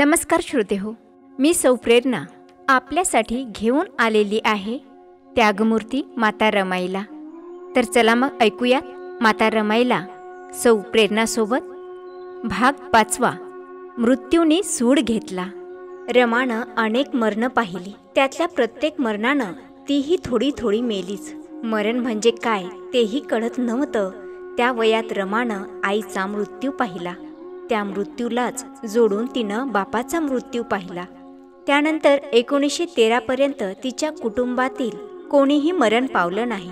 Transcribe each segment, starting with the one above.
नमस्कार श्रोते हो, मी सौ प्रेरणा आपल्यासाठी घेऊन आलेली आहे त्यागमूर्ती माता रमाईला. तर चला मग ऐकूयात माता रमाईला सौ प्रेरणासोबत. भाग 5. मृत्यूने सूड घेतला. रमानं अनेक मरणं पाहिली. त्यातल्या प्रत्येक मरणानं तीही थोडी थोडी मेलीच. मरण म्हणजे काय तेही कळत नव्हतं. त्या वयात रमानं आईचा मृत्यू पाहिला. त्या मृत्यूलाच जोडून तिनं बापाचा मृत्यू पाहिला. त्यानंतर 1913 पर्यंत तिच्या कुटुंबातील कोणीही मरण पावलं नाही.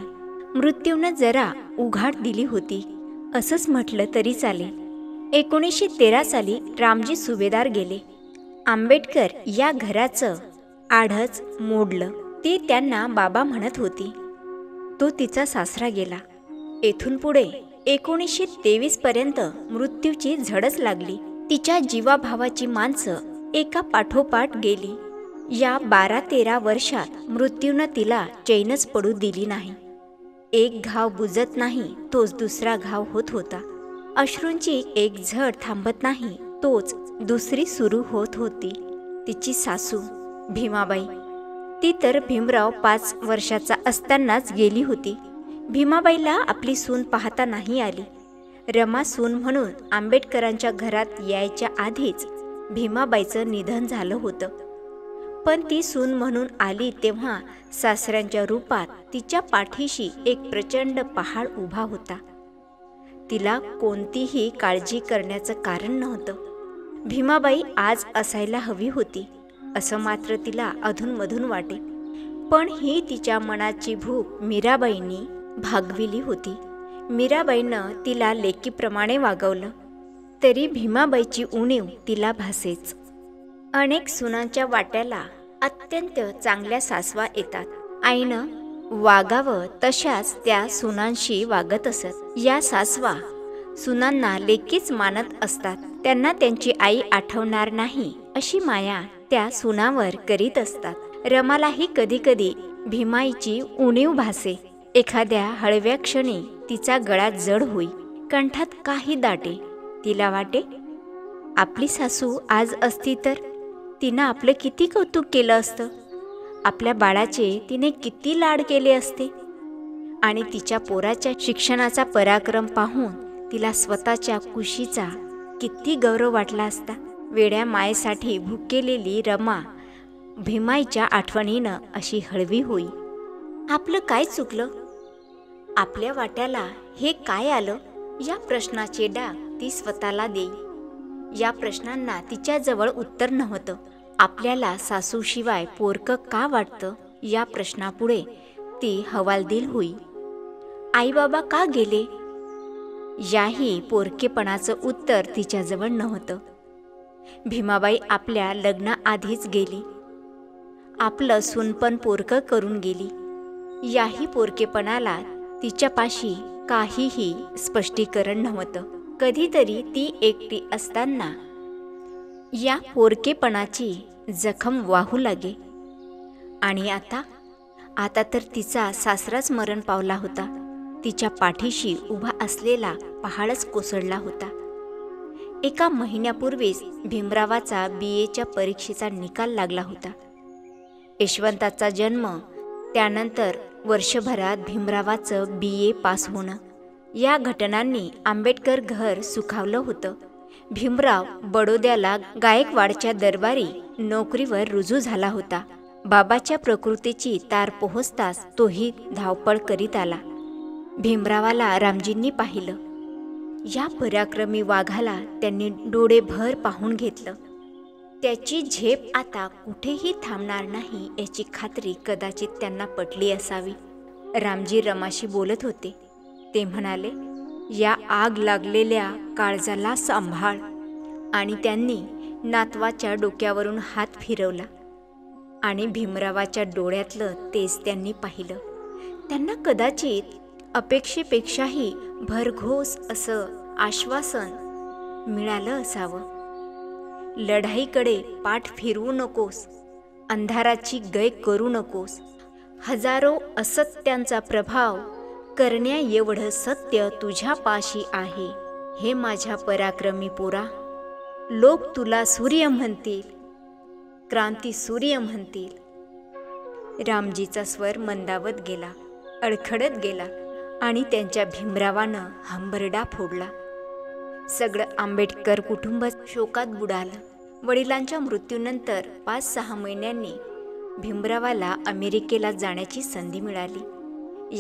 मृत्यूनं जरा उघाड दिली होती असंच म्हटलं तरी चालेल. 1913 साली रामजी सुभेदार गेले. आंबेडकर या घराचं आडच मोडलं. ती त्यांना बाबा म्हणत होती. तो तिचा सासरा गेला. येथून पुढे 1923 पर्यंत मृत्यूची झडच लागली. तिच्या जीवाभावाची माणसं एका पाठोपाठ गेली. या 12-13 वर्षात मृत्यूनं तिला चैनच पडू दिली नाही. एक घाव बुजत नाही तोच दुसरा घाव होत होता. अश्रूंची एक झड थांबत नाही तोच दुसरी सुरू होत होती. तिची सासू भीमाबाई, ती तर भीमराव 5 वर्षाचा असतानाच गेली होती. भीमाबाईला आपली सून पाहता नाही आली. रमा सून म्हणून आंबेडकरांच्या घरात यायच्या आधीच भीमाबाईचं निधन झालं होतं. पण ती सून म्हणून आली तेव्हा सासऱ्यांच्या रूपात तिच्या पाठीशी एक प्रचंड पहाड उभा होता. तिला कोणतीही काळजी करण्याचं कारण नव्हतं. भीमाबाई आज असायला हवी होती असं मात्र तिला अधूनमधून वाटे. पण ही तिच्या मनाची भूक मीराबाईंनी भागविली होती. मीराबाईनं तिला लेकीप्रमाणे वागवलं तरी भीमाबाईची उणीव तिला भासेच. अनेक सुनांच्या वाट्याला अत्यंत चांगल्या सासवा येतात. आईनं वागावं तशाच त्या सुनांशी वागत असत. या सासवा सुनांना लेकीच मानत असतात. त्यांना त्यांची आई आठवणार नाही अशी माया त्या सुनावर करीत असतात. रमालाही कधी कधी भीमाईची उणीव भासे. एखाद्या हळव्या क्षणी तिचा गळा जड होई, कंठात काही दाटे. तिला वाटे आपली सासू आज असती तर तिनं आपलं किती कौतुक केलं असतं. आपल्या बाळाचे तिने किती लाड केले असते. आणि तिच्या पोराच्या शिक्षणाचा पराक्रम पाहून तिला स्वतःच्या कुशीचा किती गौरव वाटला असता. वेड्या मायेसाठी भुकेलेली रमा भीमाईच्या आठवणीनं अशी हळवी होई. आपलं काय चुकलं, आपल्या वाट्याला हे काय आलं, या प्रश्नाचे डाग ती स्वतःला देई. या प्रश्नांना तिच्याजवळ उत्तर नव्हतं. आपल्याला सासूशिवाय पोरकं का वाटतं या प्रश्नापुढे ती हवालदिल होई. आईबाबा का गेले याही पोरकेपणाचं उत्तर तिच्याजवळ नव्हतं. भीमाबाई आपल्या लग्नाआधीच गेली. आपलं सूनपण पोरकं करून गेली. याही पोरकेपणाला तिच्यापाशी काहीही स्पष्टीकरण नव्हतं. कधीतरी ती एकटी असताना या पोरकेपणाची जखम वाहू लागे. आणि आता तर तिचा सासराच मरण पावला होता. तिच्या पाठीशी उभा असलेला पहाडच कोसळला होता. एका महिन्यापूर्वीच भीमरावाचा BAच्या परीक्षेचा निकाल लागला होता. यशवंताचा जन्म, त्यानंतर वर्षभरात भीमरावाचं BA पास होणं, या घटनांनी आंबेडकर घर सुखावलं होतं. भीमराव बडोद्याला गायकवाडच्या दरबारी नोकरीवर रुजू झाला होता. बाबाच्या प्रकृतीची तार पोहोचताच तोही धावपळ करीत आला. भीमरावाला रामजींनी पाहिलं. या पराक्रमी वाघाला त्यांनी डोळेभर पाहून घेतलं. त्याची झेप आता कुठेही थांबणार नाही याची खात्री कदाचित त्यांना पटली असावी. रामजी रमाशी बोलत होते. ते म्हणाले, या आग लागलेल्या काळजाला सांभाळ. आणि त्यांनी नातवाच्या डोक्यावरून हात फिरवला आणि भीमरावाच्या डोळ्यातलं तेच त्यांनी पाहिलं. त्यांना कदाचित अपेक्षेपेक्षाही भरघोस असं आश्वासन मिळालं असावं. लढाईकडे पाठ फिरवू नकोस, अंधाराची गय करू नकोस. हजारो असत्यांचा प्रभाव करण्या एवढं सत्य तुझ्या पाशी आहे. हे माझ्या पराक्रमी पोरा, लोक तुला सूर्य म्हणतील, क्रांती सूर्य म्हणतील. रामजीचा स्वर मंदावत गेला, अडखडत गेला आणि त्यांच्या भीमरावानं हंबरडा फोडला. सगळं आंबेडकर कुटुंब शोकात बुडालं. वडिलांच्या मृत्यूनंतर 5-6 महिन्यांनी भीमरावाला अमेरिकेला जाण्याची संधी मिळाली.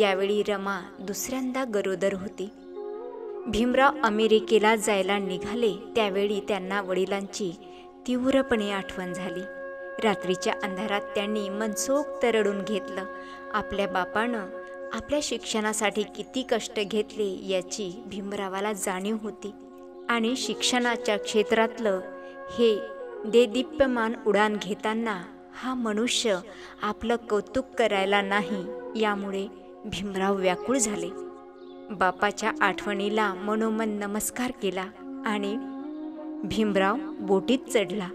यावेळी रमा दुसऱ्यांदा गरोदर होती. भीमराव अमेरिकेला जायला निघाले त्यावेळी त्यांना वडिलांची तीव्रपणे आठवण झाली. रात्रीच्या अंधारात त्यांनी मनसोक्त रडून घेतलं. आपल्या बापानं आपल्या शिक्षणासाठी किती कष्ट घेतले याची भीमरावाला जाणीव होती आणि शिक्षणाच्या क्षेत्रातलं हे देदीप्यमान उडान घेताना हा मनुष्य आपलं कौतुक करायला नाही यामुळे भीमराव व्याकुळ झाले. बापाच्या आठवणीला मनोमन नमस्कार केला आणि भीमराव बोटीत चढला.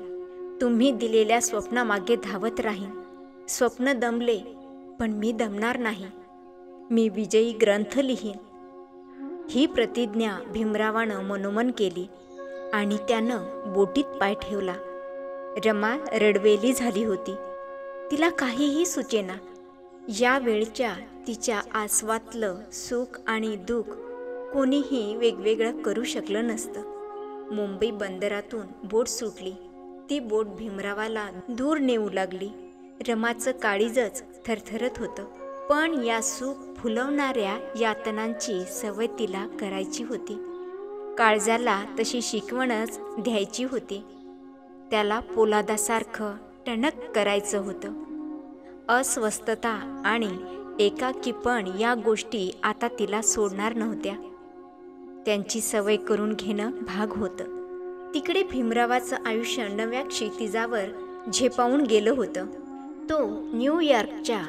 तुम्ही दिलेल्या स्वप्नामागे धावत राहीन. स्वप्न दमले पण मी दमणार नाही. मी विजयी ग्रंथ लिहीन. ही प्रतिज्ञा भीमरावानं मनोमन केली आणि त्यानं बोटीत पाय ठेवला. रमा रडवेली झाली होती. तिला काहीही सुचेना. या वेळच्या तिच्या आसवातलं सुख आणि दुःख कोणीही वेगवेगळं करू शकलं नसतं. मुंबई बंदरातून बोट सुटली. ती बोट भीमरावाला दूर नेऊ लागली. रमाचं काळीजच थरथरत होतं. पण या सुख फुलवणाऱ्या यातनांची सवय तिला करायची होती. काळजाला तशी शिकवणच द्यायची होती. त्याला पोलादासारखं टणक करायचं होतं. अस्वस्थता आणि एकाकीपण या गोष्टी आता तिला सोडणार नव्हत्या. त्यांची सवय करून घेणं भाग होतं. तिकडे भीमरावाचं आयुष्य नव्या क्षितिजावर झेपावून गेलं होतं. तो न्यूयॉर्कच्या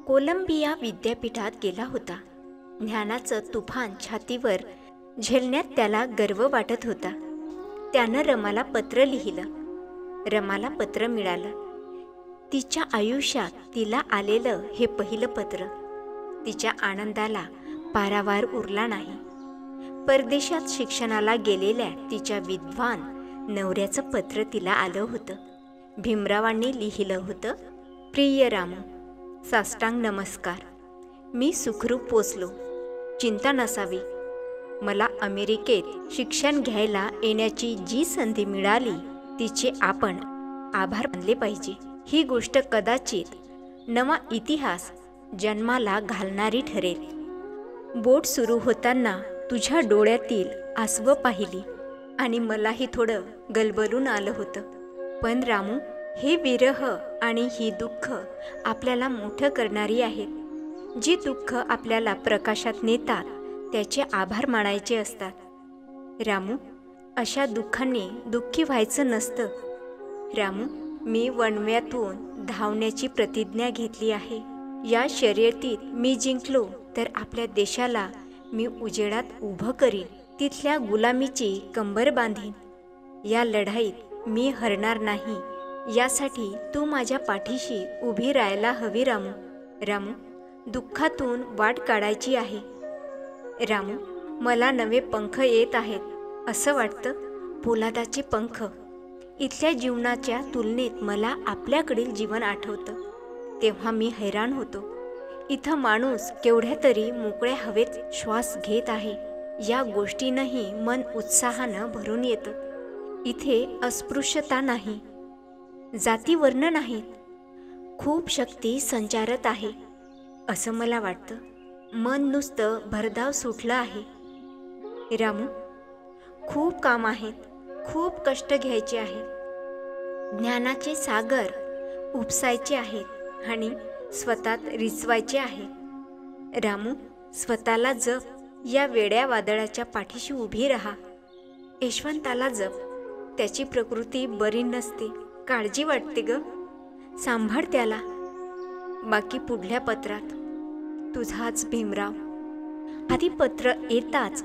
कोलंबिया विद्यापीठात गेला होता. ज्ञानाचं तुफान छातीवर झेलण्यात त्याला गर्व वाटत होता. त्यानं रमाला पत्र लिहिलं. रमाला पत्र मिळालं. तिच्या आयुष्यात तिला आलेलं हे पहिलं पत्र. तिच्या आनंदाला पारावार उरला नाही. परदेशात शिक्षणाला गेलेल्या तिच्या विद्वान नवऱ्याचं पत्र तिला आलं होतं. भीमरावांनी लिहिलं होतं, प्रिय रामू, साष्टांग नमस्कार. मी सुखरूप पोचलो. चिंता नसावी. मला अमेरिकेत शिक्षण घ्यायला येण्याची जी संधी मिळाली तिचे आपण आभार मानले पाहिजे. ही गोष्ट कदाचित नवा इतिहास जन्माला घालणारी ठरेल. बोट सुरू होताना तुझ्या डोळ्यातील आसवं पाहिली आणि मलाही थोडं गलबलून आलं होतं. पण रामू, हे विरह आणि ही दुःख आपल्याला मोठं करणारी आहेत. जी दुःख आपल्याला प्रकाशात नेतात त्याचे आभार मानायचे असतात. रामू, अशा दुःखांनी दुःखी व्हायचं नसतं. रामू, मी वणव्यातून धावण्याची प्रतिज्ञा घेतली आहे. या शर्यतीत मी जिंकलो तर आपल्या देशाला मी उजेडात उभं करीन. तिथल्या गुलामीची कंबर बांधीन. या लढाईत मी हरणार नाही. यासाठी तू माझ्या पाठीशी उभी राहायला हवी रामू. रामू, दुःखातून वाट काढायची आहे. रामू, मला नवे पंख येत आहेत असं वाटतं. पोलादाचे पंख. इथल्या जीवनाच्या तुलनेत मला आपल्याकडील जीवन आठवतं. तेव्हा मी हैराण होतो. इथं माणूस केवढ्या तरी मोकळ्या हवेत श्वास घेत आहे. या गोष्टीनंही मन उत्साहानं भरून येतं. इथे अस्पृश्यता नाही, जातीवर्ण नाहीत. खूप शक्ती संचारत आहे असं मला वाटतं. मन नुसतं भरधाव सुटलं आहे. रामू, खूप काम आहेत. खूप कष्ट घ्यायचे आहेत. ज्ञानाचे सागर उपसायचे आहेत आणि स्वतःत रिचवायचे आहे. रामू, स्वतःला जप. या वेड्या वादळाच्या पाठीशी उभी राहा. यशवंताला जप. त्याची प्रकृती बरी नसते. काळजी वाटते ग. सांभाळ त्याला. बाकी पुढल्या पत्रात तुझाच भीमराव. आधी पत्र येताच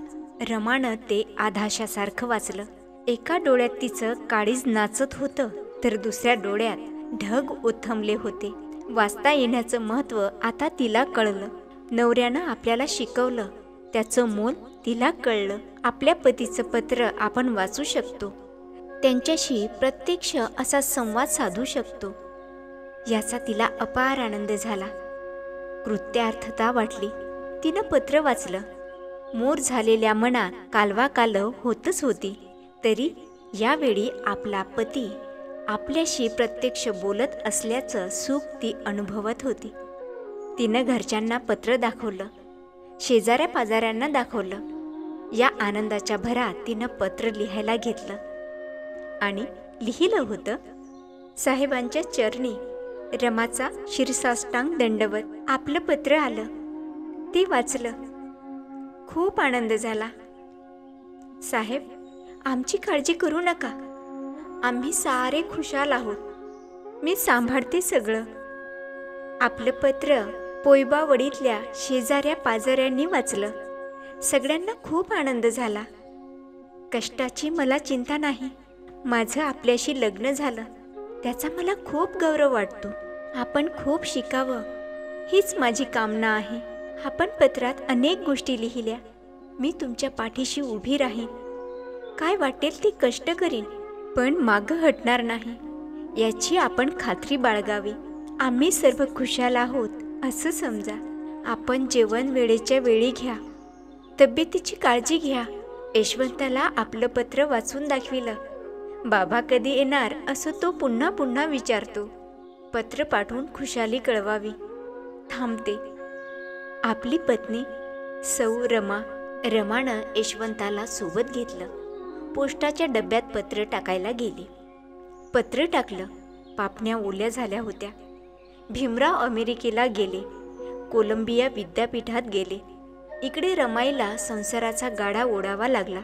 रमानं ते आधाशासारखं वाचलं. एका डोळ्यात तिचं काळीज नाचत होतं तर दुसऱ्या डोळ्यात ढग ओथंबले होते. वाचता येण्याचं महत्त्व आता तिला कळलं. नवऱ्यानं आपल्याला शिकवलं त्याचं मोल तिला कळलं. आपल्या पतीचं पत्र आपण वाचू शकतो. त्यांच्याशी प्रत्यक्ष असा संवाद साधू शकतो याचा तिला अपार आनंद झाला. कृत्यार्थता वाटली. तिनं पत्र वाचलं. मोर झालेल्या मनात कालवा कालव होतच होती. तरी यावेळी आपला पती आपल्याशी प्रत्यक्ष बोलत असल्याचं सुख ती अनुभवत होती. तिनं घरच्यांना पत्र दाखवलं, शेजाऱ्या पाजाऱ्यांना दाखवलं. या आनंदाच्या भरात तिनं पत्र लिहायला घेतलं आणि लिहिलं होतं, साहेबांच्या चरणी रमाचा शिरसाष्टांग दंडवत. आपलं पत्र आलं. ते वाचलं. खूप आनंद झाला. साहेब, आमची काळजी करू नका. आम्ही सारे खुशाल आहोत. मी सांभाळते सगळं. आपलं पत्र पोयबावडीतल्या शेजाऱ्या पाजाऱ्यांनी वाचलं. सगळ्यांना खूप आनंद झाला. कष्टाची मला चिंता नाही. माझं आपल्याशी लग्न झालं त्याचा मला खूप गौरव वाटतो. आपण खूप शिकावं हीच माझी कामना आहे. आपण पत्रात अनेक गोष्टी लिहिल्या. मी तुमच्या पाठीशी उभी राहीन. काय वाटेल ते कष्ट करीन, पण मागं हटणार नाही याची आपण खात्री बाळगावी. आम्ही सर्व खुशाल आहोत असं समजा. आपण जेवण वेळेच्या वेळी घ्या. तब्येतीची काळजी घ्या. यशवंताला आपलं पत्र वाचून दाखविलं. बाबा कधी येणार असं तो पुन्हा पुन्हा विचारतो. पत्र पाठवून खुशाली कळवावी. थांबते. आपली पत्नी सौ रमा. रमानं यशवंताला सोबत घेतलं. पोस्टाच्या डब्यात पत्र टाकायला गेली. पत्र टाकलं. पापण्या ओल्या झाल्या होत्या. भीमराव अमेरिकेला गेले. कोलंबिया विद्यापीठात गेले. इकडे रमाईला संसाराचा गाडा ओढावा लागला.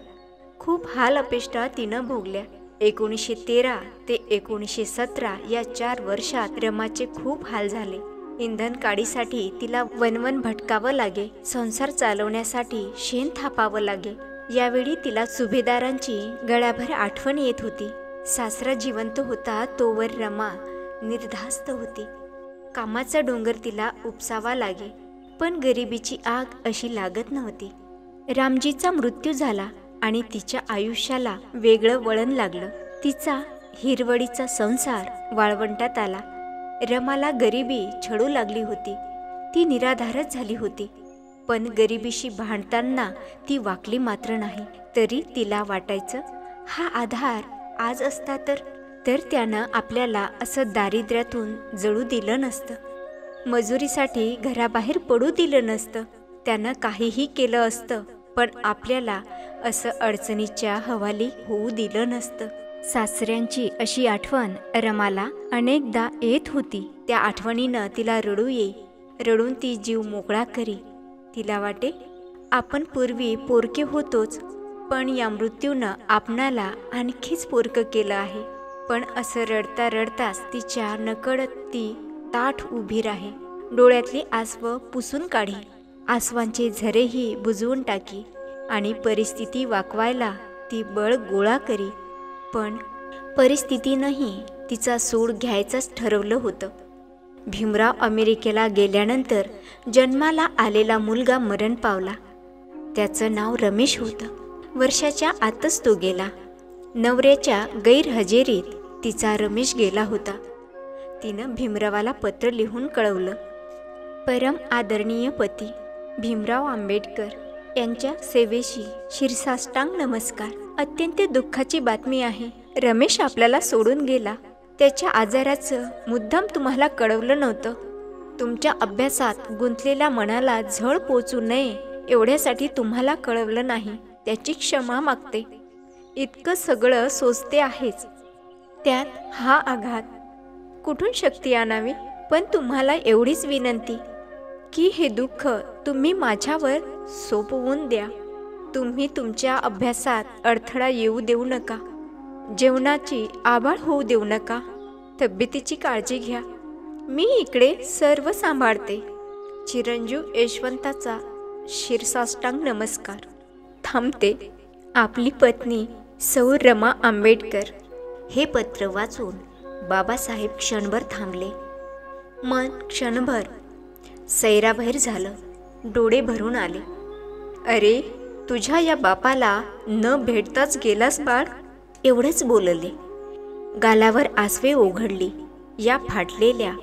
खूप हाल अपेष्टा तिनं भोगल्या. 1913 ते 1917 या 4 वर्षात रमाचे खूप हाल झाले. इंधन काढीसाठी तिला वनवन भटकावं लागे. संसार चालवण्यासाठी शेण थापावं लागे. यावेळी तिला सुभेदारांची गळ्याभर आठवण येत होती. सासरा जिवंत होता तोवर रमा निर्धास्त होती. कामाचा डोंगर तिला उपसावा लागे, पण गरिबीची आग अशी लागत नव्हती. रामजीचा मृत्यू झाला आणि तिच्या आयुष्याला वेगळं वळण लागलं. तिचा हिरवडीचा संसार वाळवंटात आला. रमाला गरिबी छळू लागली होती. ती निराधारच झाली होती. पण गरिबीशी भांडताना ती वाकली मात्र नाही. तरी तिला वाटायचं, हा आधार आज असता तर त्यानं आपल्याला असं दारिद्र्यातून जळू दिलं नसतं. मजुरीसाठी घराबाहेर पडू दिलं नसतं. त्यानं काहीही केलं असतं, पण आपल्याला असं अडचणीच्या हवाली होऊ दिलं नसतं. सासऱ्यांची अशी आठवण रमाला अनेकदा येत होती. त्या आठवणीनं तिला रडू येई. रडून ती जीव मोकळा करी. तिला वाटे, आपण पूर्वी पोरके होतोच, पण या मृत्यूनं आपणाला आणखीच पोरकं केलं आहे. पण असं रडता रडताच तिच्या नकळत ती ताठ उभी राहे. डोळ्यातली आसवं पुसून काढी. आसवांचे झरेही बुजवून टाकी आणि परिस्थिती वाकवायला ती बळ गोळा करी. पण परिस्थितीनंही तिचा सूड घ्यायचंच ठरवलं होतं. भीमराव अमेरिकेला गेल्यानंतर जन्माला आलेला मुलगा मरण पावला. त्याचं नाव रमेश होतं. वर्षाच्या आतच तो गेला. नवऱ्याच्या गैरहजेरीत तिचा रमेश गेला होता. तिनं भीमरावाला पत्र लिहून कळवलं. परम आदरणीय पती भीमराव आंबेडकर यांच्या सेवेशी शिरसाष्टांग नमस्कार. अत्यंत दुःखाची बातमी आहे. रमेश आपल्याला सोडून गेला. त्याच्या आजाराचं मुद्दाम तुम्हाला कळवलं नव्हतं. तुमच्या अभ्यासात गुंतलेल्या मनाला झळ पोचू नये एवढ्यासाठी तुम्हाला कळवलं नाही. त्याची क्षमा मागते. इतकं सगळं सोचते आहेच, त्यात हा आघात. कुठून शक्ती आणावी? पण तुम्हाला एवढीच विनंती की हे दुःख तुम्ही माझ्यावर सोपवून द्या. तुम्ही तुमच्या अभ्यासात अडथळा येऊ देऊ नका. जेवणाची आभाळ होऊ देऊ नका. तब्येतीची काळजी घ्या. मी इकडे सर्व सांभाळते. चिरंजीव यशवंताचा शिरसाष्टांग नमस्कार. थांबते. आपली पत्नी सौ रमा आंबेडकर. हे पत्र वाचून बाबासाहेब क्षणभर थांबले. मन क्षणभर सैराबाहेर झालं. डोळे भरून आले. अरे, तुझ्या या बापाला न भेटताच गेलास बाळ. एवढंच बोलले. गालावर आसवे ओघळली. या फाटलेल्या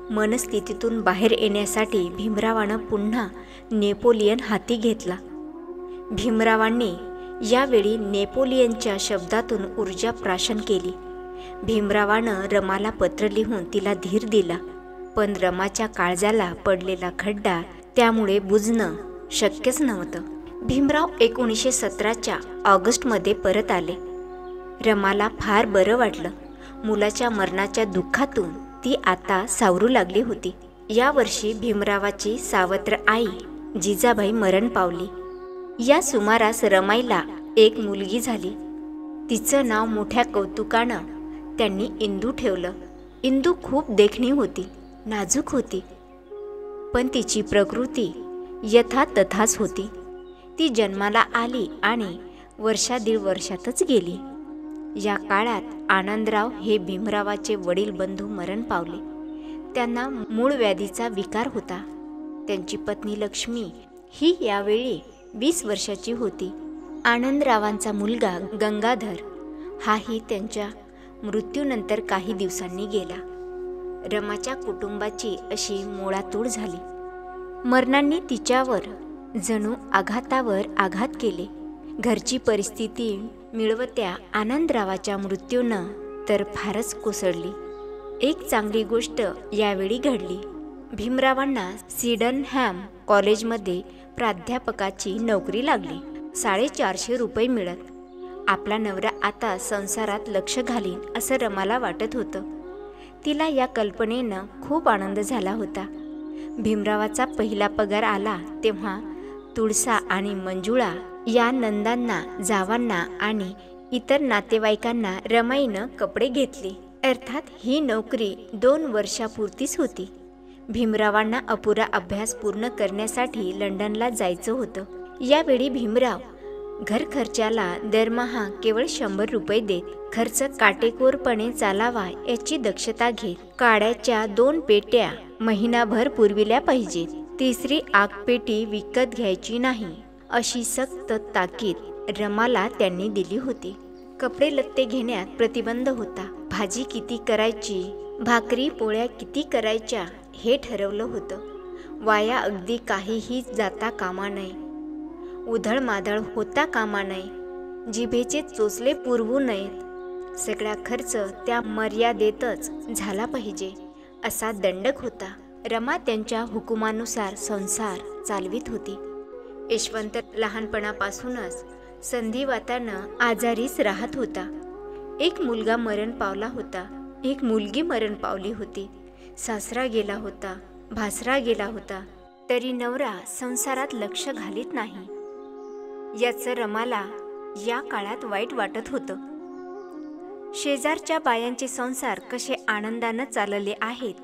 मनस्थितीतून बाहेर येण्यासाठी भीमरावानं पुन्हा नेपोलियन हाती घेतला. भीमरावांनी यावेळी नेपोलियनच्या शब्दातून ऊर्जा प्राशन केली. भीमरावानं रमाला पत्र लिहून तिला धीर दिला, पण रमाच्या काळजाला पडलेला खड्डा त्यामुळे बुजणं शक्यच नव्हतं. भीमराव 1917च्या ऑगस्टमध्ये परत आले. रमाला फार बरं वाटलं. मुलाच्या मरणाच्या दुःखातून ती आता सावरू लागली होती. या वर्षी भीमरावाची सावत्र आई जिजाबाई मरण पावली. या सुमारास रमाईला एक मुलगी झाली. तिचं नाव मोठ्या कौतुकानं त्यांनी इंदू ठेवलं. इंदू खूप देखणी होती, नाजूक होती, पण तिची प्रकृती यथातथाच होती. ती जन्माला आली आणि दीड वर्षातच गेली. या काळात आनंदराव हे भीमरावाचे वडील बंधू मरण पावले. त्यांना मूळ व्याधीचा विकार होता. त्यांची पत्नी लक्ष्मी ही यावेळी 20 वर्षाची होती. आनंदरावांचा मुलगा गंगाधर हाही त्यांच्या मृत्यूनंतर काही दिवसांनी गेला. रमाच्या कुटुंबाची अशी मोळातोड झाली. मरणांनी तिच्यावर जणू आघातावर आघात केले. घरची परिस्थिती मिळवत्या आनंदरावाच्या मृत्यूनं तर फारच कोसळली. एक चांगली गोष्ट यावेळी घडली. भीमरावांना सिडनहॅम कॉलेजमध्ये प्राध्यापकाची नोकरी लागली. 450 रुपये मिळत. आपला नवरा आता संसारात लक्ष घालीन असं रमाला वाटत होतं. तिला या कल्पनेनं खूप आनंद झाला होता. भीमरावाचा पहिला पगार आला तेव्हा तुळसा आणि मंजुळा या नंदांना, जावांना आणि इतर नातेवाईकांना रमाईनं कपडे घेतले. अर्थात ही नोकरी 2 वर्षापुरतीच होती. भीमरावांना अपुरा अभ्यास पूर्ण करण्यासाठी लंडनला जायचं होतं. यावेळी भीमराव घर खर्चाला दरमहा केवळ 100 रुपये देत. खर्च काटेकोरपणे चालावा याची दक्षता घेत. काड्याच्या 2 पेट्या महिनाभर पुरविल्या पाहिजेत. 3री आगपेटी विकत घ्यायची नाही अशी सक्त ताकीद रमाला त्यांनी दिली होती. कपडे लत्ते घेण्यात प्रतिबंध होता. भाजी किती करायची, भाकरी पोळ्या किती करायच्या हे ठरवलं होतं. वाया अगदी काहीही जाता कामा नये. उधळमाधळ होता कामा नये. जिभेचे चोचले पुरवू नयेत. सगळा खर्च त्या मर्यादेतच झाला पाहिजे असा दंडक होता. रमा त्यांच्या हुकुमानुसार संसार चालवित होती. यशवंत लहानपणापासूनच संधिवातानं आजारीच राहत होता. एक मुलगा मरण पावला होता. एक मुलगी मरण पावली होती. सासरा गेला होता, भासरा गेला होता, तरी नवरा संसारात लक्ष घालीत नाही. याचं रमाला या काळात वाईट वाटत होतं. शेजारच्या बायांचे संसार कसे आनंदानं चालले आहेत.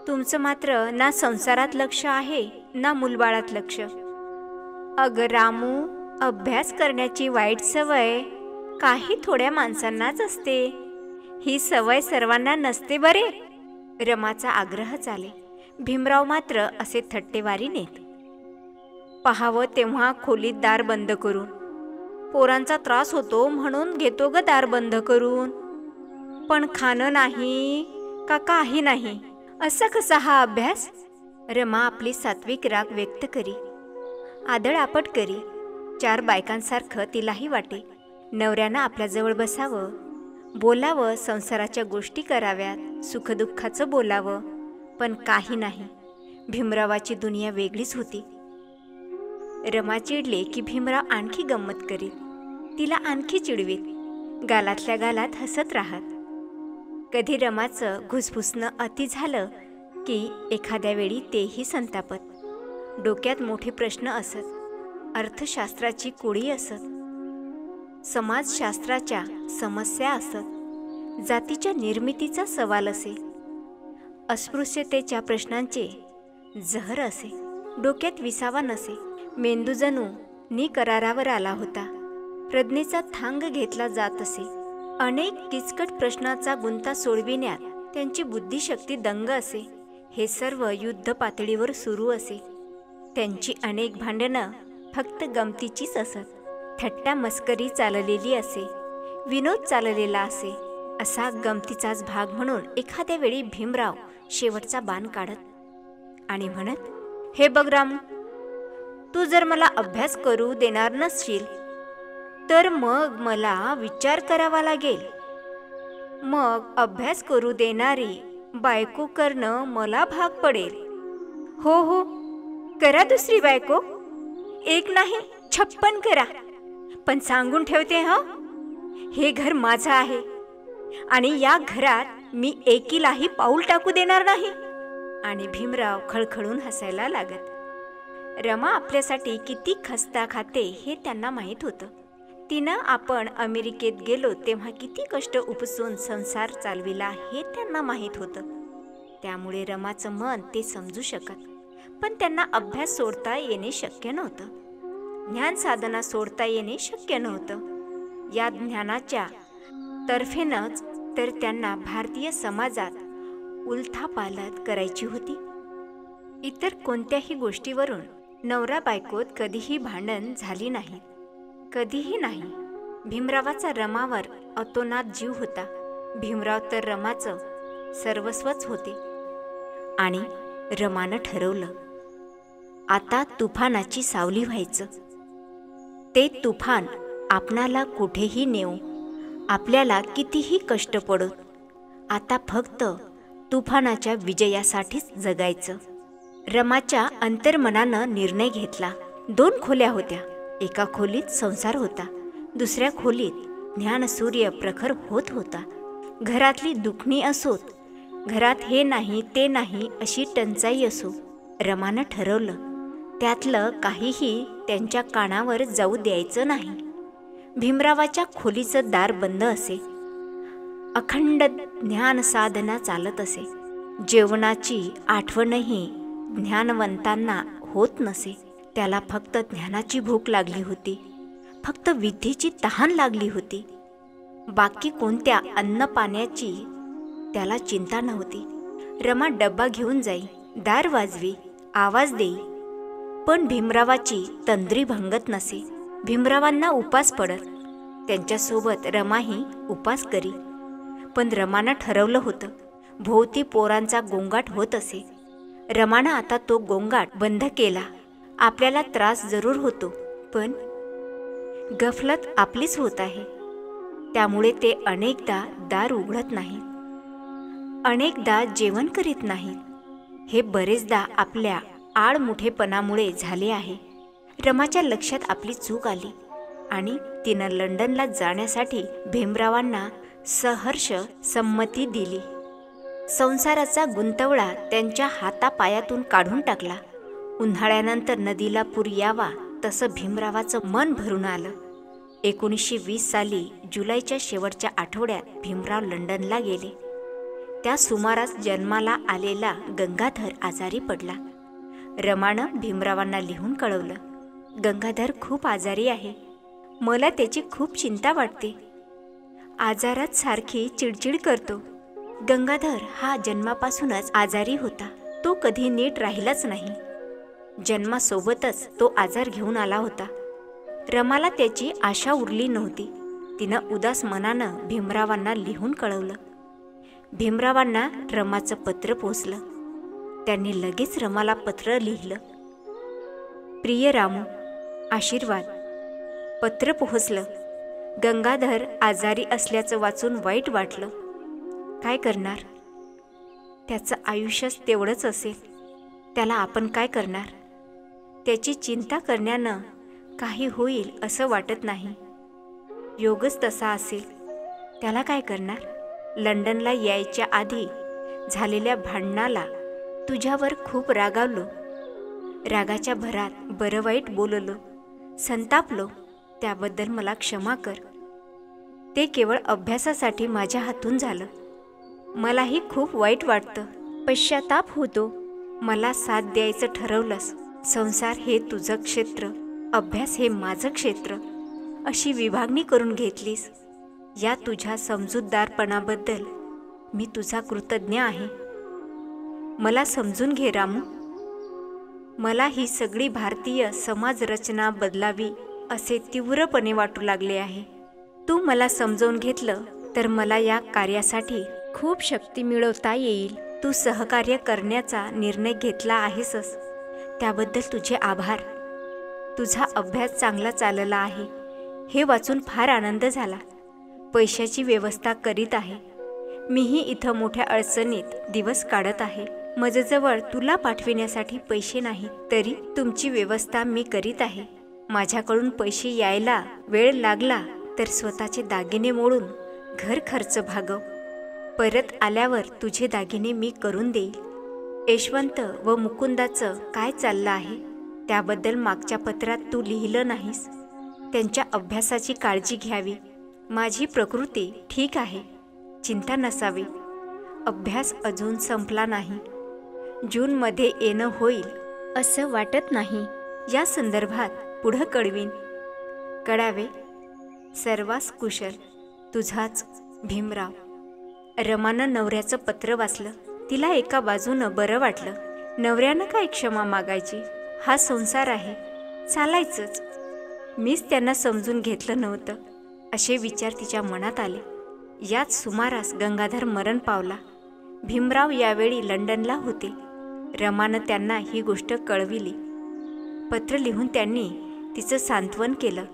तुमचं मात्र ना संसारात लक्ष आहे ना मुलबाळात लक्ष. अगं रामू, अभ्यास करण्याची वाईट सवय काही थोड्या माणसांनाच असते. ही सवय सर्वांना नसते बरे. रमाचा आग्रह चाले. भीमराव मात्र असे थट्टेवारी नेत. पाहावं तेव्हा खोलीत दार बंद करून. पोरांचा त्रास होतो म्हणून घेतो ग दार बंद करून. पण खाणं नाही का काही नाही, असा कसा हा अभ्यास. रमा आपली सात्विक राग व्यक्त करी. आदळ आपट करी. 4 बायकांसारखं तिलाही वाटे. नवऱ्यानं आपल्याजवळ बसावं, बोलावं, संसाराच्या गोष्टी कराव्यात, सुखदुःखाचं बोलावं. पण काही नाही. भीमरावाची दुनिया वेगळीच होती. रमा चिडले की भीमराव आणखी गंमत करीत. तिला आणखी चिडवीत. गालातल्या गालात हसत राहत. कधी रमाचं घुसफुसणं अति झालं की एखाद्या वेळी तेही संतापत. डोक्यात मोठे प्रश्न असत. अर्थशास्त्राची कोडी असत. समाजशास्त्राच्या समस्या असत. जातीच्या निर्मितीचा सवाल असे. अस्पृश्यतेच्या प्रश्नांचे जहर असे. डोक्यात विसावा नसे. मेंदू जणू निकरारावर आला होता. प्रज्ञेचा थांग घेतला जात असे. अनेक किचकट प्रश्नाचा गुंता सोडविण्यात त्यांची बुद्धिशक्ती दंग असे. हे सर्व युद्ध पातळीवर सुरू असे. त्यांची अनेक भांडणं फक्त गमतीचीच असत. थट्टा मस्करी चाललेली असे. विनोद चाललेला असे असा गमतीचाच भाग म्हणून एखाद्या वेळी भीमराव शेवटचा बाण काढत आणि म्हणत, हे बघ रामू, तू जर मला अभ्यास करू देणार नसशील तर मग मला विचार करावा लागेल. मग अभ्यास करू देणारी बायको करणं मला भाग पडेल. हो हो, करा दुसरी बायको, एक नाही 56 करा. पण सांगून ठेवते हे घर माझं आहे आणि या घरात मी एकीलाही पाऊल टाकू देणार नाही. आणि भीमराव खळखळून हसायला लागत. रमा आपल्यासाठी किती खस्ता खाते हे त्यांना माहीत होतं. तिनं आपण अमेरिकेत गेलो तेव्हा किती कष्ट उपसून संसार चालविला हे त्यांना माहीत होतं. त्यामुळे रमाचं मन ते समजू शकत. पण त्यांना अभ्यास सोडता येणे शक्य नव्हतं. ज्ञान साधना सोडता येणे शक्य नव्हतं. या ज्ञानाच्या तर्फेनंच तर त्यांना भारतीय समाजात उलथापालथ करायची होती. इतर कोणत्याही गोष्टीवरून नवरा बायकोत कधीही भांडण झाली नाही, कधीही नाही. भीमरावाचा रमावर अतोनात जीव होता. भीमराव तर रमाचं सर्वस्वच होते. आणि रमानं ठरवलं, आता तुफानाची सावली व्हायचं. ते तुफान आपणाला कुठेही नेऊ, आपल्याला कितीही कष्ट पडोत, आता फक्त तुफानाच्या विजयासाठीच जगायचं. रमाच्या अंतर्मनानं निर्णय घेतला. 2 खोल्या होत्या. एका खोलीत संसार होता, दुसऱ्या खोलीत ज्ञानसूर्य प्रखर होत होता. घरातली दुखणी असोत, घरात हे नाही ते नाही अशी टंचाई असो, रमानं ठरवलं त्यातलं काहीही त्यांच्या कानावर जाऊ द्यायचं नाही. भीमरावाच्या खोलीचं दार बंद असे. अखंड ज्ञान साधना चालत असे. जेवणाची आठवणही ज्ञानवंतांना होत नसे. त्याला फक्त ज्ञानाची भूक लागली होती, फक्त विद्येची तहान लागली होती. बाकी कोणत्या अन्न पाण्याची त्याला चिंता नव्हती. रमा डब्बा घेऊन जाई, दार वाजवी, आवाज देई, पण भीमरावाची तंद्री भंगत नसे. भीमरावांना उपास पडत, त्यांच्यासोबत रमाही उपास करी. पण रमानं ठरवलं होतं. भोवती पोरांचा गोंगाट होत असे. रमानं आता तो गोंगाट बंद केला. आपल्याला त्रास जरूर होतो, पण गफलत आपलीच होत आहे. त्यामुळे ते अनेकदा दार उघडत नाहीत, अनेकदा जेवण करीत नाहीत. हे बरेचदा आपल्या आडमुठेपणामुळे झाले आहे. रमाच्या लक्षात आपली चूक आली आणि तिनं लंडनला जाण्यासाठी भीमरावांना सहर्ष संमती दिली. संसाराचा गुंतवळा त्यांच्या हातापायातून काढून टाकला. उन्हाळ्यानंतर नदीला पूर यावा तसं भीमरावाचं मन भरून आलं. 1920 साली जुलैच्या शेवटच्या आठवड्यात भीमराव लंडनला गेले. त्या सुमारास जन्माला आलेला गंगाधर आजारी पडला. रमानं भीमरावांना लिहून कळवलं, गंगाधर खूप आजारी आहे. मला त्याची खूप चिंता वाटते. आजारात सारखी चिडचिड करतो. गंगाधर हा जन्मापासूनच आजारी होता. तो कधी नीट राहिलाच नाही. जन्मासोबतच तो आजार घेऊन आला होता. रमाला त्याची आशा उरली नव्हती. तिनं उदास मनानं भीमरावांना लिहून कळवलं. भीमरावांना रमाचं पत्र पोचलं. त्यांनी लगेच रमाला पत्र लिहिलं. प्रिय रामू, आशीर्वाद. पत्र पोहोचलं. गंगाधर आजारी असल्याचं वाचून वाईट वाटलं. काय करणार? त्याचं आयुष्यच तेवढंच असेल. त्याला आपण काय करणार? त्याची चिंता करण्यानं काही होईल असं वाटत नाही. योगच तसा असेल. त्याला काय करणार? लंडनला यायच्या आधी झालेल्या भांडणाला तुझ्यावर खूप रागावलो. रागाच्या भरात बरं वाईट बोललो, संतापलो. त्याबद्दल मला क्षमा कर. ते केवळ अभ्यासासाठी माझ्या हातून झालं. मलाही खूप वाईट वाटतं, पश्चाताप होतो. मला साथ द्यायचं ठरवलंस. संसार हे तुझं क्षेत्र, अभ्यास हे माझं क्षेत्र, अशी विभागणी करून घेतलीस. या तुझ्या समजूतदारपणाबद्दल मी तुझा कृतज्ञ आहे. मला समजून घे रामू. मला ही सगळी भारतीय समाजरचना बदलावी असे तीव्रपणे वाटू लागले आहे. तू मला समजावून घेतलं तर मला या कार्यासाठी खूप शक्ती मिळवता येईल. तू सहकार्य करण्याचा निर्णय घेतला आहेसच, त्याबद्दल तुझे आभार. तुझा अभ्यास चांगला चालला आहे हे वाचून फार आनंद झाला. पैशाची व्यवस्था करीत आहे. मीही इथं मोठ्या अडचणीत दिवस काढत आहे. माझ्याजवळ तुला पाठविण्यासाठी पैसे नाही, तरी तुमची व्यवस्था मी करीत आहे. माझ्याकडून पैसे यायला वेळ लागला तर स्वतःचे दागिने मोडून घर खर्च भागव. परत आल्यावर तुझे दागिने मी करून देईल. यशवंत व मुकुंदाचं काय चाललं आहे त्याबद्दल मागच्या पत्रात तू लिहिलं नाहीस. त्यांच्या अभ्यासाची काळजी घ्यावी. माझी प्रकृती ठीक आहे, चिंता नसावी. अभ्यास अजून संपला नाही. जूनमध्ये येणं होईल असं वाटत नाही. या संदर्भात पुढं कळवीन. कळावे. सर्वांस कुशल. तुझाच भीमराव. रमानं नवऱ्याचं पत्र वाचलं. तिला एका बाजूनं बरं वाटलं. नवऱ्यानं काय क्षमा मागायची, हा संसार आहे, चालायचंच. मीच त्यांना समजून घेतलं नव्हतं असे विचार तिच्या मनात आले. याच सुमारास गंगाधर मरण पावला. भीमराव यावेळी लंडनला होते. रमानं त्यांना ही गोष्ट कळविली. पत्र लिहून त्यांनी तिचं सांत्वन केलं.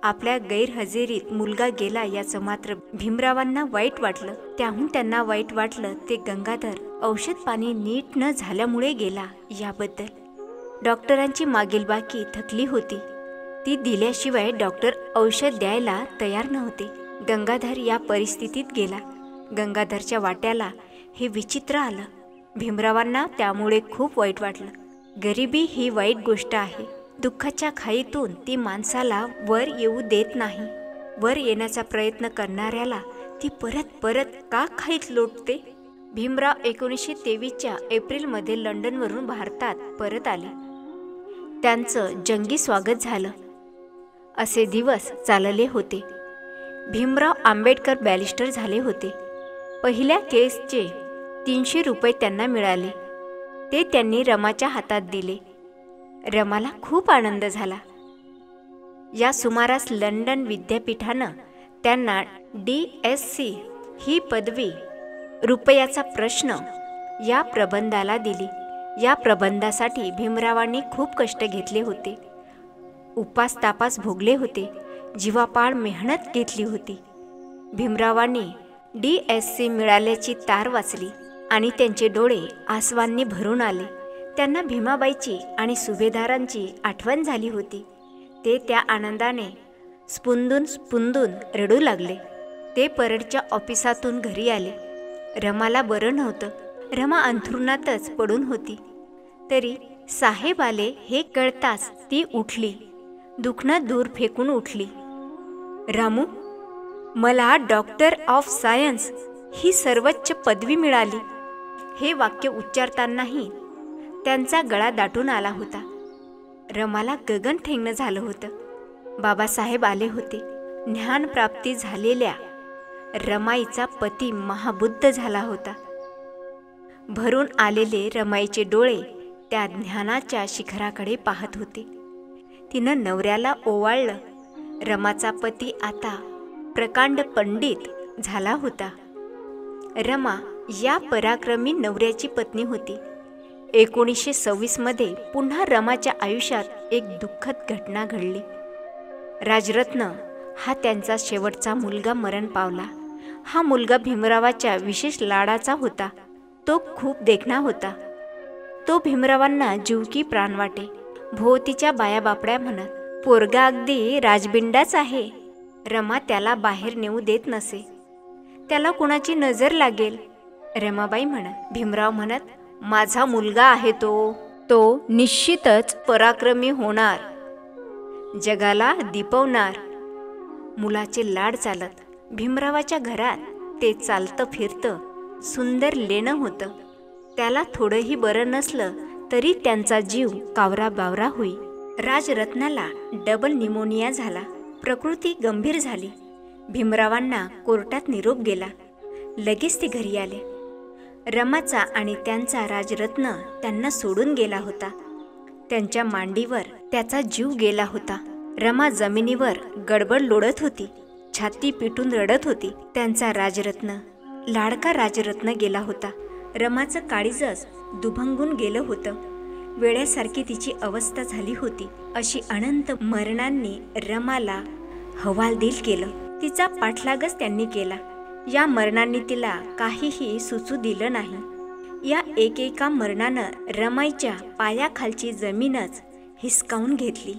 आपल्या गैरहजेरीत मुलगा गेला याचं मात्र भीमरावांना वाईट वाटलं. त्याहून त्यांना वाईट वाटलं ते गंगाधर औषध पाणी नीट न झाल्यामुळे गेला याबद्दल. डॉक्टरांची मागील बाकी थकली होती, ती दिल्याशिवाय डॉक्टर औषध द्यायला तयार नव्हते. गंगाधर या परिस्थितीत गेला. गंगाधरच्या वाट्याला हे विचित्र आलं. भीमरावांना त्यामुळे खूप वाईट वाटलं. गरिबी ही वाईट गोष्ट आहे. दुःखाच्या खाईतून ती माणसाला वर येऊ देत नाही. वर येण्याचा प्रयत्न करणाऱ्याला ती परत परत का खाईत लोटते. भीमराव 1923च्या एप्रिलमध्ये लंडनवरून भारतात परत आले. त्यांचं जंगी स्वागत झालं. असे दिवस चालले होते. भीमराव आंबेडकर बॅरिस्टर झाले होते. पहिल्या केसचे 300 रुपये त्यांना मिळाले. ते त्यांनी रमाच्या हातात दिले. रमाला खूप आनंद झाला. या सुमारास लंडन विद्यापीठानं त्यांना DSc ही पदवी रुपयाचा प्रश्न या प्रबंधाला दिली. या प्रबंधासाठी भीमरावांनी खूप कष्ट घेतले होते. उपास तापास भोगले होते. जीवापाड मेहनत घेतली होती. भीमरावांनी DSc मिळाल्याची तार वाचली आणि त्यांचे डोळे आसवांनी भरून आले. त्यांना भीमाबाईची आणि सुभेदारांची आठवण झाली होती. ते त्या आनंदाने स्पुंदून रडू लागले. ते परडच्या ऑफिसातून घरी आले. रमाला बरं नव्हतं. रमा अंथरुणातच पडून होती. तरी साहेब आले हे कळताच ती उठली. दुखणं दूर फेकून उठली. रामू, मला डॉक्टर ऑफ सायन्स ही सर्वोच्च पदवी मिळाली. हे वाक्य उच्चारतानाही त्यांचा गळा दाटून आला होता. रमाला गगन ठेंगणं झालं होतं. बाबासाहेब आले होते. ज्ञानप्राप्ती झालेल्या रमाईचा पती महाबुद्ध झाला होता. भरून आलेले रमाईचे डोळे त्या ज्ञानाच्या शिखराकडे पाहत होते. तिनं नवऱ्याला ओवाळलं. रमाचा पती आता प्रकांड पंडित झाला होता. रमा या पराक्रमी नवऱ्याची पत्नी होती. 1926मध्ये पुन्हा रमाच्या आयुष्यात एक दुःखद घटना घडली. राजरत्न हा त्यांचा शेवटचा मुलगा मरण पावला. हा मुलगा भीमरावाच्या विशेष लाडाचा होता. तो खूप देखणा होता. तो भीमरावांना जीव की प्राण वाटे. भोवतीच्या बाया बापड्या म्हणत, पोरगा अगदी राजबिंडाच आहे. रमा त्याला बाहेर नेऊ देत नसे. त्याला कुणाची नजर लागेल. रमाबाई म्हणत. भीमराव म्हणत, माझा मुलगा आहे तो निश्चितच पराक्रमी होणार, जगाला दिपवणार. मुलाचे लाड चालत. भीमरावाच्या घरात ते चालतं फिरतं सुंदर लेणं होतं. त्याला थोडंही बरं नसलं तरी त्यांचा जीव कावरा बावरा होई. राजरत्नाला डबल निमोनिया झाला. प्रकृती गंभीर झाली. भीमरावांना कोर्टात निरोप गेला. लगेच ते घरी आले. रमाचा आणि त्यांचा राजरत्न त्यांना सोडून गेला होता. त्यांच्या मांडीवर त्याचा जीव गेला होता. रमा जमिनीवर गडबड लोळत होती. छाती पिटून रडत होती. त्यांचा राजरत्न, लाडका राजरत्न गेला होता. रमाचं काळीजच दुभंगून गेलं होतं. वेड्यासारखी तिची अवस्था झाली होती. अशी अनंत मरणांनी रमाला हवालदिल केलं. तिचा पाठलागच त्यांनी केला. या मरणांनी तिला काहीही सुचू दिलं नाही. या एकेका मरणानं रमाईच्या पायाखालची जमीनच हिसकावून घेतली.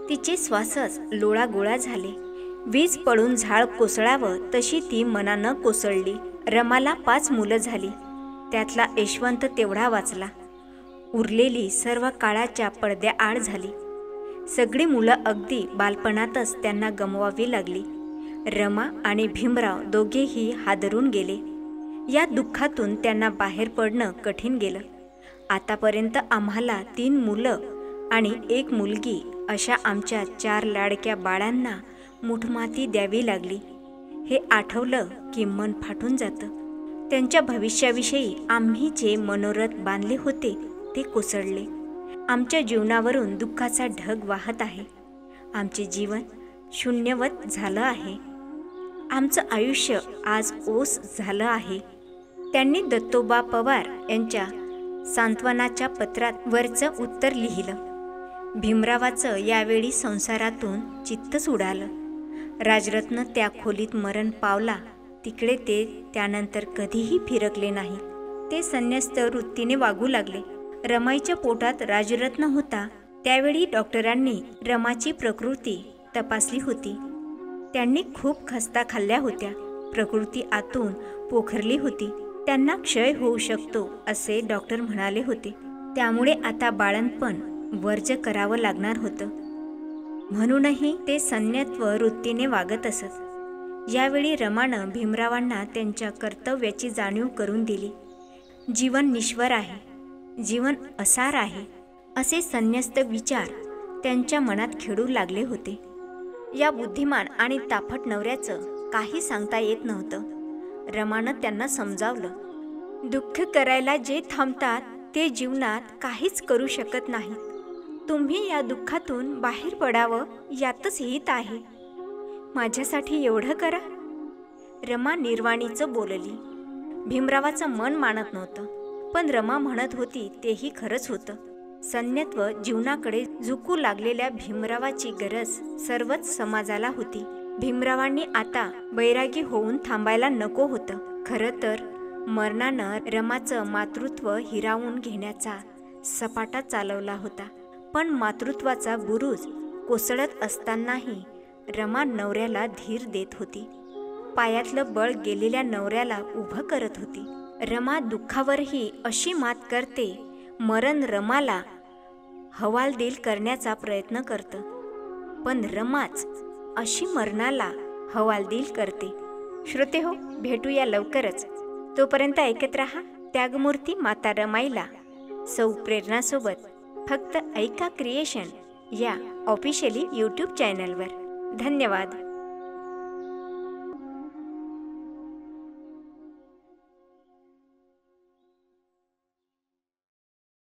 तिचे श्वासच लोळागोळा झाले. वीज पडून झाड कोसळावं तशी ती मनानं कोसळली. रमाला 5 मुलं झाली. त्यातला यशवंत तेवढा वाचला. उरलेली सर्व काळाच्या पडद्याआड झाली. सगळी मुलं अगदी बालपणातच त्यांना गमवावी लागली. रमा आणि भीमराव दोघेही हादरून गेले. या दुःखातून त्यांना बाहेर पडणं कठीण गेलं. आतापर्यंत आम्हाला 3 मुलं आणि 1 मुलगी अशा आमच्या 4 लाडक्या बाळांना मुठमाती द्यावी लागली. हे आठवलं की मन फाटून जातं. त्यांच्या भविष्याविषयी आम्ही जे मनोरथ बांधले होते ते कोसळले. आमच्या जीवनावरून दुःखाचा ढग वाहत आहे. आमचे जीवन शून्यवत झालं आहे. आमचं आयुष्य आज ओस झालं आहे. त्यांनी दत्तोबा पवार यांच्या सांत्वनाच्या पत्रात वरचं उत्तर लिहिलं. भीमरावाचं यावेळी संसारातून चित्तच उडालं. राजरत्न त्या खोलीत मरण पावला तिकडे ते त्यानंतर कधीही फिरकले नाही. ते संन्यस्त वृत्तीने वागू लागले. रमाईच्या पोटात राजरत्न होता त्यावेळी डॉक्टरांनी रमाची प्रकृती तपासली होती. त्यांनी खूप खस्ता खाल्ल्या होत्या. प्रकृती आतून पोखरली होती. त्यांना क्षय होऊ शकतो असे डॉक्टर म्हणाले होते. त्यामुळे आता बाळंतपण वर्ज करावं लागणार होतं. म्हणूनही ते संन्यत्व वृत्तीने वागत असत. यावेळी रमानं भीमरावांना त्यांच्या कर्तव्याची जाणीव करून दिली. जीवन निश्वर आहे, जीवन असार आहे असे संन्यस्त विचार त्यांच्या मनात खेळू लागले होते. या बुद्धिमान आणि ताफट नवऱ्याचं काही सांगता येत नव्हतं. रमानं त्यांना समजावलं, दुःख करायला जे थांबतात ते जीवनात काहीच करू शकत नाहीत. तुम्ही या दुःखातून बाहेर पडावं यातच हित आहे. माझ्यासाठी एवढं करा. रमा निर्वाणीचं बोलली. भीमरावाचं मन मानत नव्हतं, पण रमा म्हणत होती तेही खरंच होतं. संन्यत्व जीवनाकडे झुकू लागलेल्या भीमरावाची गरज सर्वच समाजाला होती. भीमरावांनी आता बैरागी होऊन थांबायला नको होतं. खरं तर मरणानं रमाचं मातृत्व हिरावून घेण्याचा सपाटा चालवला होता. पण मातृत्वाचा बुरुज कोसळत असतानाही रमा नवऱ्याला धीर देत होती. पायातलं बळ गेलेल्या नवऱ्याला उभं करत होती. रमा दुःखावरही अशी मात करते. मरण रमाला हवालदिल करण्याचा प्रयत्न करतं, पण रमाच अशी मरणाला हवालदिल करते. श्रोतेहो, भेटूया लवकरच. तोपर्यंत ऐकत रहा त्यागमूर्ती माता रमाईला सौ प्रेरणासोबत. फक्त ऐका क्रिएशन या ऑफिशियली यूट्यूब चॅनलवर. धन्यवाद.